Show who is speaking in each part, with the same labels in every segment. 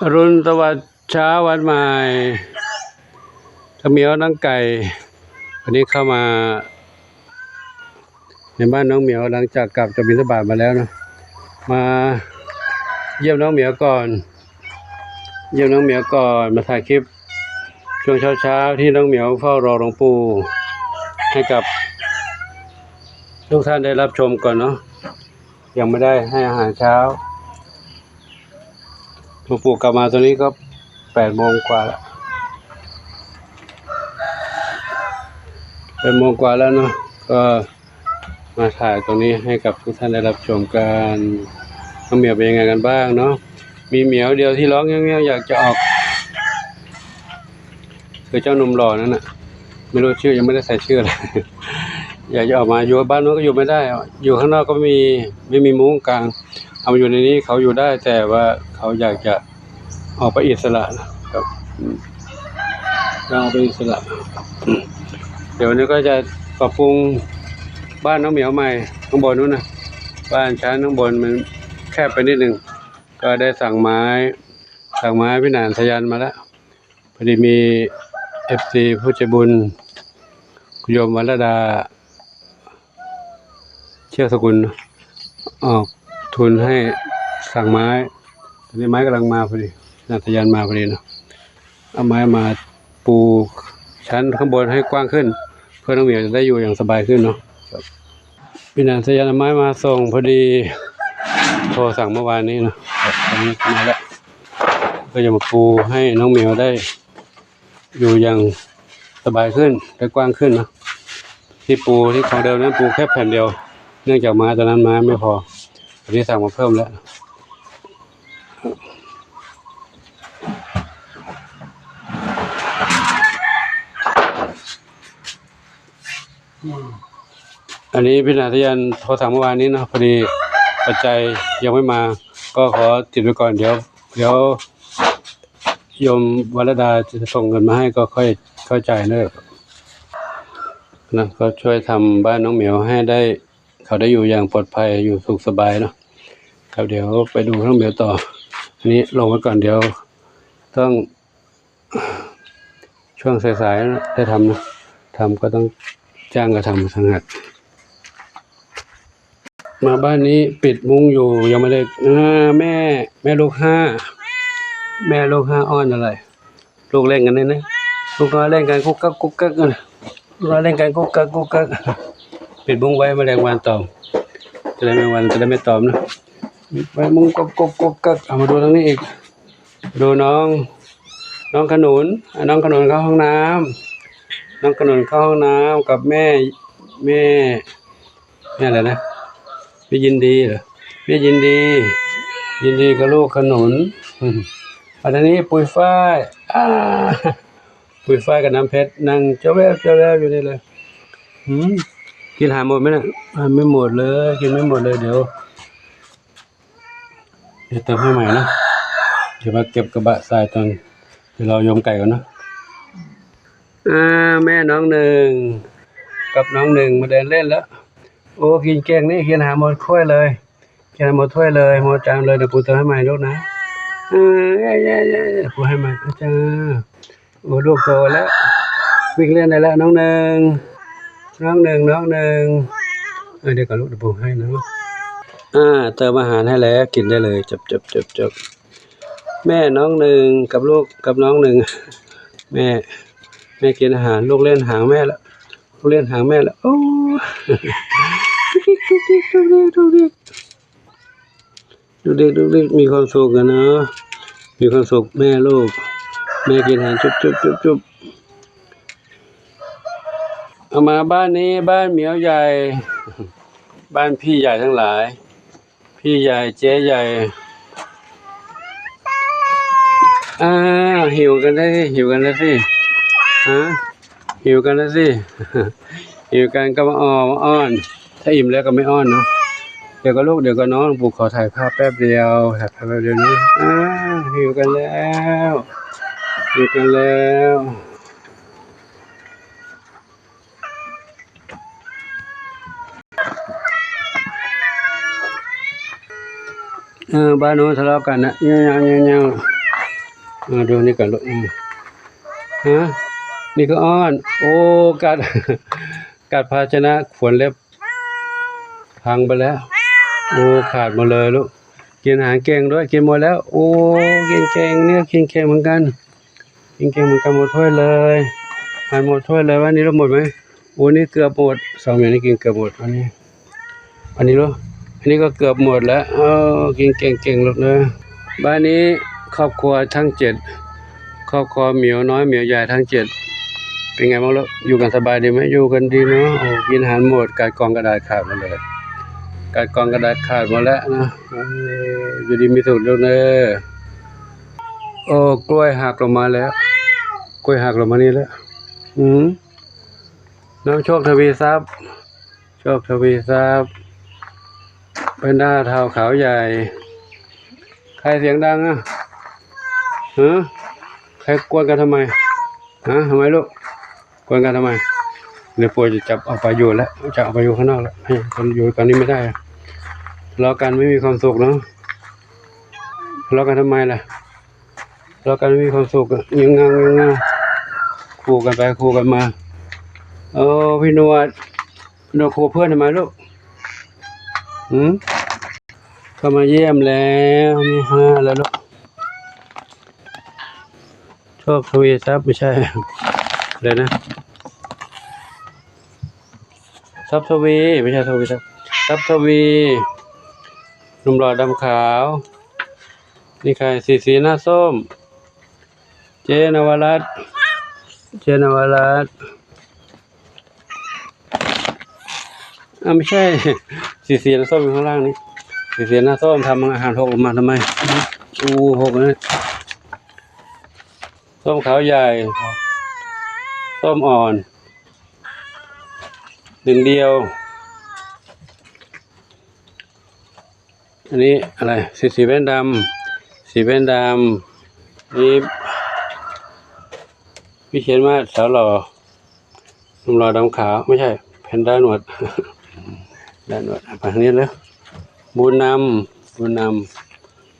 Speaker 1: อรุณสวัสดิ์เช้าวันใหม่ทั้งเหมียวทั้งไก่วันนี้เข้ามาในบ้านน้องเหมียวหลังจากกลับจากบิณฑบาตมาแล้วนะมาเยี่ยมน้องเหมียวก่อนมาถ่ายคลิปช่วงเช้าที่น้องเหมียวเฝ้ารอหลวงปู่ให้กับทุกท่านได้รับชมก่อนเนาะยังไม่ได้ให้อาหารเช้าหลวงปู่กลับมาตอนนี้ก็8 โมงกว่าแล้ว8 โมงกว่าแล้วเนาะก็มาถ่ายตรงนี้ให้กับทุกท่านได้รับชมกันน้องเหมียวเป็นยังไงกันบ้างเนาะมีเหมียวเดียวที่ร้องเงี้ยวๆอยากจะออกคือเจ้าหนุ่มหล่อนั่นน่ะไม่รู้ชื่อยังไม่ได้ใส่ชื่อเลย อยากจะออกมาอยู่บ้านนู้นก็อยู่ไม่ได้อยู่ข้างนอกก็ไม่มีมุ้งกลางเอามาอยู่ในนี้เขาอยู่ได้แต่ว่าเขาอยากจะออกไปอิสระนะครับออกไปอิสระเดี๋ยวนี้ก็จะปรับปรุงบ้านน้องเหมียวใหม่ข้างบนนู้นนะบ้านชั้นข้างบนมันแคบไปนิดหนึ่งก็ได้สั่งไม้พินานสยันมาแล้วพอดีมี FC ผู้ใจบุญคุณโยมวรดาเชี่ยวสกุลออกทุนให้สั่งไม้ตอนนี้ไม้กำลังมาพอดีนาฏยานมาพอดีเนาะเอาไม้มาปูชั้นข้างบนให้กว้างขึ้นเพื่อน้องเหมียวจะได้อยู่อย่างสบายขึ้นเนาะพี่นาฏยานเอาไม้มาส่งพอดีโทรสั่งเมื่อวานนี้เนาะตอนนี้มาแล้วก็จะมาปูให้น้องเหมียวได้อยู่อย่างสบายขึ้นได้กว้างขึ้นเนาะที่ปูที่ของเดิมนั้นปูแค่แผ่นเดียวเนื่องจากไม้ตอนนั้นไม้ไม่พอตอนนี้สั่งมาเพิ่มแล้วอันนี้พี่นาฏยานโทรสั่งเมื่อวานนี้นะพอดีปัจจัยยังไม่มาก็ขอติดไว้ก่อนเดี๋ยวโยมวรดาจะส่งเงินมาให้ก็ค่อยเข้าใจเนอะนะก็ช่วยทำบ้านน้องเหมียวให้ได้เขาได้อยู่อย่างปลอดภัยอยู่สุขสบายเนาะครับเดี๋ยวไปดูน้องเหมียวต่ออันนี้ลงไว้ก่อนเดี๋ยวต้องช่วงสายๆได้ทำนะทำก็ต้องจ้างกระทำสังหัดมาบ้านนี้ปิดมุ้งอยู่ยังไม่ได้แม่ลูก5อ้อนอะไรลูกเล่นกันนี่นะลูกน้อยเล่นกันกุ๊กกักกันลูกน้อยเล่นกันกุ๊กกักปิดมุ้งไว้แมลงวันตอมจะได้แมลงวันจะได้ไม่ตอมนะไว้มุ้งกุ๊กกักเอามาดูตรงนี้อีกดูน้องขนุนเข้าห้องน้ำน้องขนุนเข้าห้องน้ำกับแม่อะไรนะพี่ยินดีเหรอพี่ยินดีกับลูกขนุนอันนี้ปุยฝ้ายปุยฝ้ายกับน้ำเพชรนั่งเจ้าแววอยู่นี่เลยกินหาหมดไหมนะไม่หมดเลยกินไม่หมดเลยเดี๋ยวเติมให้ใหม่นะเดี๋ยวมาเก็บกระบะทรายตอนเดี๋ยวเราโยมไก่ก่อนนะแม่น้องหนึ่งกับน้องหนึ่งมาเดินเล่นแล้วโอ้กินเก่งนี่กินหาหมดถ้วยเลยกินหาหมดถ้วยเลยหมดจานเลยเดี๋ยวปูเติมให้ใหม่ลูกนะปูให้ใหม่อาจารย์โอ้ลูกโตแล้ววิ่งเล่นได้แล้วน้องหนึ่งเดี๋ยวก่อนลูกเดี๋ยวปูให้นะเติมอาหารให้แล้วกินได้เลยจบแม่น้องหนึ่งกับลูกกับน้องหนึ่งแม่กินอาหารลูกเล่นหางแม่แล้วโอ้ดูเด็กมีความสุขกันเนาะมีความสุขแม่ลูกแม่กินอาหารจุ๊บเอามาบ้านนี้บ้านเหมียวใหญ่บ้านพี่ใหญ่ทั้งหลายพี่ใหญ่เจ๊ใหญ่หิวกันแล้วสิหิวกันแล้วก็มาอ้อนถ้าอิ่มแล้วก็ไม่อ้อนเนาะเดี๋ยวก็ลูกเดี๋ยวก็น้องปู่ขอถ่ายภาพแป๊บเดียวนี้หิวกันแล้วบ้านโน้นทะเลาะกันนะเงี้ย ดูนี่ก่อนลูกฮะนี่ก็อ้อนโอ้กัดกัดภาชนะขวนเล็บพังไปแล้วโอ้ขาดหมดเลยลูกกินอาหารเก่งด้วยกินหมดแล้วโอ้กินเก่งเนี่ยกินเก่งเหมือนกันกินเก่งเหมือนกันหมดถ้วยเลยทานหมดถ้วยเลยว่านี้เราหมดไหมโอ้นี่เกือบหมดสองอย่างนี้กินเกือบหมดอันนี้ลูกอันนี้ก็เกือบหมดแล้วกินเก่งลูกนะบ้านนี้ครอบครัวทั้ง7ครอบครัวเหมียวน้อยเหมียวใหญ่ทั้ง7เป็นไงบ้างลูกอยู่กันสบายดีไหมอยู่กันดีเนาะโอ้กินอาหารหมดกัดกล่องกระดาษขาดหมดเลยกัดกล่องกระดาษขาดหมดแล้วนะอยู่ดีมีสุขลูกเนอะโอ้กล้วยหักลงมาแล้วกล้วยหักลงมานี่แล้วน้องโชคทวีทรัพย์โชคทวีทรัพย์เป็นหน้าเท้าขาวใหญ่ใครเสียงดังอ่ะใครกวนกันทำไมทำไมลูกกวนกันทำไมเดี๋ยวป่วยจะจับเอาไปอยู่แล้วจะเอาไปอยู่ข้างนอกแล้วให้คนอยู่กันนี้ไม่ได้ทะเลาะกันไม่มีความสุขเนาะทะเลาะกันทำไมล่ะทะเลาะกันไม่มีความสุขยังงคู่กันไปคู่กันมาพี่นวดคู่เพื่อนทำไมลูกเข้ามาเยี่ยมแล้วนี่5แล้วลูกโชคทวีทรัพย์ไม่ใช่เลยนะทรัพย์ทวีไม่ใช่ทวีทรัพย์ทรัพย์ทวีหนุ่มหล่อดำขาวนี่ใครสีหน้าส้มเจนวรัตน์ไม่ใช่สีหน้าส้มอยู่ข้างล่างนี้สีหน้าส้มทำอาหารหกออกมาทำไมหกนะส้มขาวใหญ่ส้มอ่อน1เดียวอันนี้อะไรสีแว่นดำนี่พี่เขียนว่าสาวหล่อหนุ่มหล่อดำขาวไม่ใช่แพนด้าหนวดไปทางนี้แล้วบุญนำ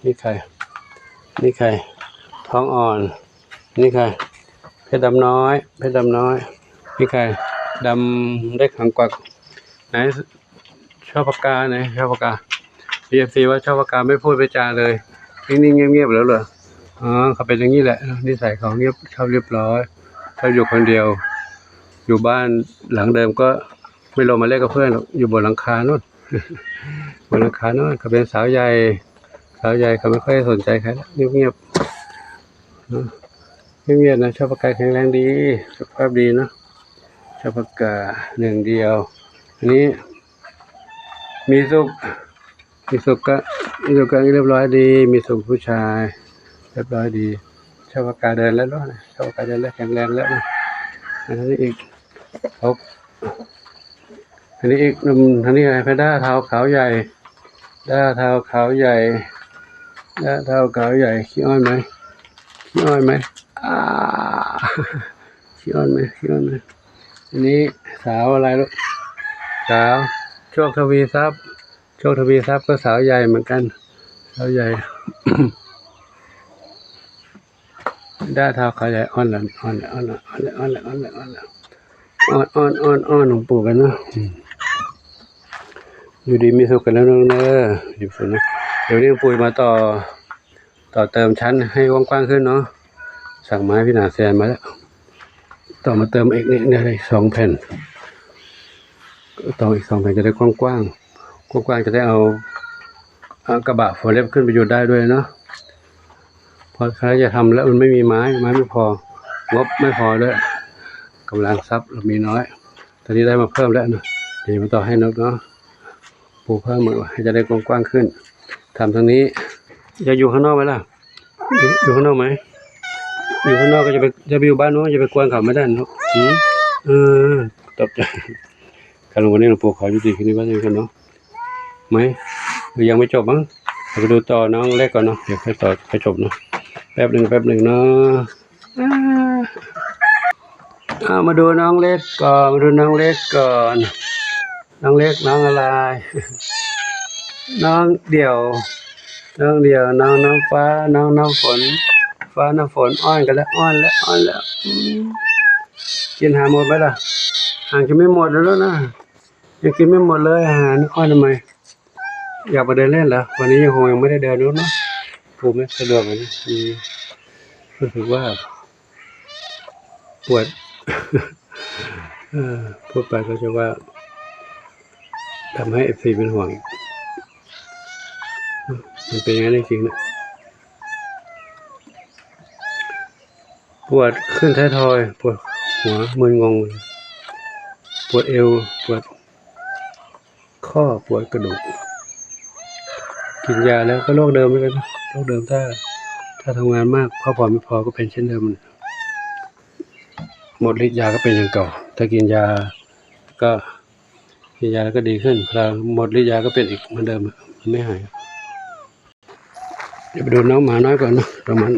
Speaker 1: นี่ใครท้องอ่อนนี่ใครเพชรดำน้อยนี่ใครดำได้ขังกวักไหนชอบปากกาไหนชอบปากกา BFC ว่าชอบปากกาไม่พูดไม่จาเลยนิ่งๆเงียบๆแล้วเหรอเขาเป็นอย่างนี้แหละนิสัยเขาเงียบชอบเรียบร้อยชอบอยู่คนเดียวอยู่บ้านหลังเดิมก็ไม่ลงมาเล่นกับเพื่อนหรอกอยู่บนหลังคาโน่นเขาเป็นสาวใหญ่เขาไม่ค่อยสนใจใครเงียบนะชอบปากกาแข็งแรงดีสุขภาพดีเนาะชอบปากกา1เดียวอันนี้มีสุขก็เรียบร้อยดีมีสุขผู้ชายเรียบร้อยดีชอบปากกาเดินแล้วนะชอบปากกาเดินแล้วแข็งแรงแล้วนะอันนี้อีกอันนี้อะไรแพนด้าเท้าขาวใหญ่ขี้อ้อนไหมขี้อ้อนไหมอันนี้สาวอะไรลูกสาวโชคทวีทรัพย์ก็สาวใหญ่เหมือนกันสาวใหญ่ ด้าเท้าขาวใหญ่อ้อนหลวงปู่กันเนาะอยู่ดีมีสุขกันแล้วเนอะอยู่สุขนะเดี๋ยวนี้หลวงปู่มาต่อเติมชั้นให้กว้างขึ้นเนาะสั่งไม้พี่นาแซนมาแล้วต่อมาเติมอีกเนี่ยได้2 แผ่นต่ออีก2 แผ่นจะได้กว้างจะได้เอากระบะฟอร์เรฟขึ้นไปอยู่ได้ด้วยเนาะพอใครจะทำแล้วมันไม่มีไม้ไม่พองบไม่พอด้วยกำลังทรัพย์เรามีน้อยตอนนี้ได้มาเพิ่มแล้วนะเดี๋ยวมาต่อให้นกเนาะปูเพิ่มมาให้จะได้กว้างขึ้นทำทางนี้จะอยู่ข้างนอกไหมล่ะอยู่ข้างนอกไหมอยู่ข้างนอกก็จะไปอยู่บ้านโน้นจะไปกวนเขาไม่ได้เนาะตบใจการลงวันนี้หลวงปู่ขอยุติแค่นี้ว่าจะกันเนาะไหมหรือยังไม่จบมั้งไปดูต่อน้องเล็กก่อนเนาะเดี๋ยวค่อยจบเนาะแป๊บหนึ่งเนาะมาดูน้องเล็กก่อนน้องเล็กน้องอะไรน้องเดี่ยวน้องฟ้าน้องฝน ฟ้าน้ำฝนอ้อนกันแล้วอ้อนแล้วกินหาหมดไหมล่ะหางกินไม่หมดแล้วนะยังกินไม่หมดเลยอาหารอ้อนทำไมอยากไปเดินเล่นเหรอวันนี้ยังไม่ได้เดินนู้นเนาะถูกไหมสะดวกเลยรู้สึกว่าปวด พูดไปก็จะว่าทำให้FCเป็นห่วงมันเป็นอย่างนั้นจริงๆนะปวดขึ้นท้ายทอยปวดหัวมึนงงปวดเอวปวดข้อปวดกระดูกกินยาแล้วก็โรคเดิมเหมือนกันนะโรคเดิมถ้าทำงานมากพักผ่อนไม่พอก็เป็นเช่นเดิมหมดฤทธิ์ยาก็เป็นอย่างเก่าถ้ากินยาก็กินยาแล้วก็ดีขึ้นพอหมดฤทธิ์ยาก็เป็นอีกเหมือนเดิมมันไม่หายเดี๋ยวไปดูน้องหมาน้อยก่อนเนาะประมาณ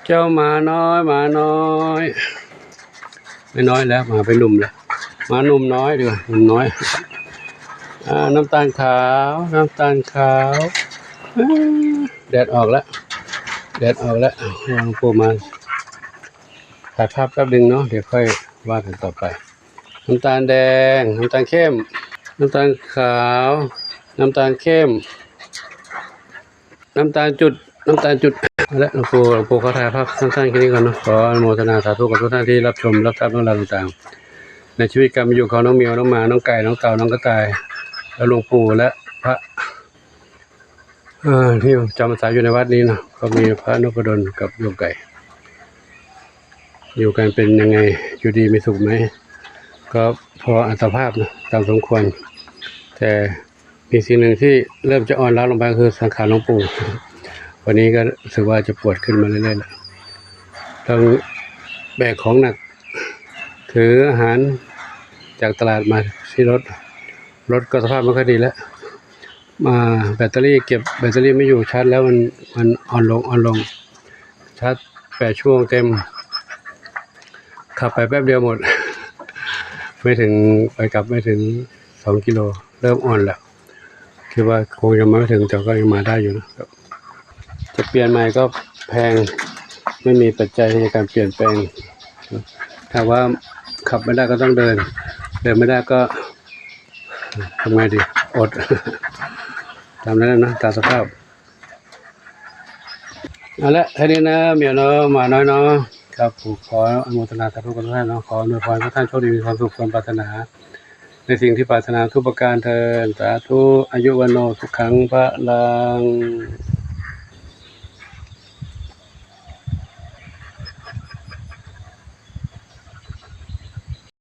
Speaker 1: เจ้าหมาน้อยไม่น้อยแล้วหมาไปหนุ่มแล้วหมาหนุ่มน้อยดีกว่าหนุ่มน้อยน้ำตาลขาวแดดออกแล้วลองปูมาถ่ายภาพแป๊บนึงเนาะเดี๋ยวค่อยว่ากันต่อไปน้ำตาลแดงน้ำตาลเข้มน้ำตาลขาวน้ำตาลเข้มน้ำตาลจุดและหลวงปู่เขาถ่ายภาพสั้นๆแค่นี้ก่อนเนาะขออนุโมทนาสาธุกับทุกท่านที่รับชมรับทราบเรื่องราวต่างๆในชีวิตการมีอยู่ของน้องเมียวน้องหมาน้องไก่น้องเต่าน้องกระต่ายแล้วหลวงปู่และพระที่จำพรรษาอยู่ในวัดนี้นะก็มีพระนพดลกับโยมไก่อยู่กันเป็นยังไงอยู่ดีมีสุขไหมก็พออัตภาพนะตามสมควรแต่มีสิ่งหนึ่งที่เริ่มจะอ่อนล้าลงไปคือสังขารหลวงปู่วันนี้ก็รู้สึกว่าจะปวดขึ้นมาเรื่อยๆแล้วต้องแบกของหนักถืออาหารจากตลาดมาที่รถก็สภาพไม่ค่อยดีแล้วมาแบตเตอรี่เก็บแบตเตอรี่ไม่อยู่ชาร์จแล้วมันอ่อนลงชาร์จ8 ชั่วโมงเต็มขับไปแป๊บเดียวหมดไม่ถึงไปกลับไม่ถึง2 กิโลเริ่มอ่อนแล้วคิดว่าคงยังไม่ถึงแต่ก็ยังมาได้อยู่นะครับจะเปลี่ยนใหม่ก็แพงไม่มีปัจจัยในการเปลี่ยนแปลงถ้าว่าขับไม่ได้ก็ต้องเดินไม่ได้ก็ทำไงดีอดตามนั้นนะตามสภาพเอาละแค่นี้นะเมียเนาะหมาน้อยเนาะครับผมขออนุโมทนาสาธุกับทุกท่านเนาะขออวยพรให้ท่านโชคดีมีความสุขความปรารถนาในสิ่งที่ปรารถนาทุกประการเถิดสาธุอายุวันโนสุขังพระลัง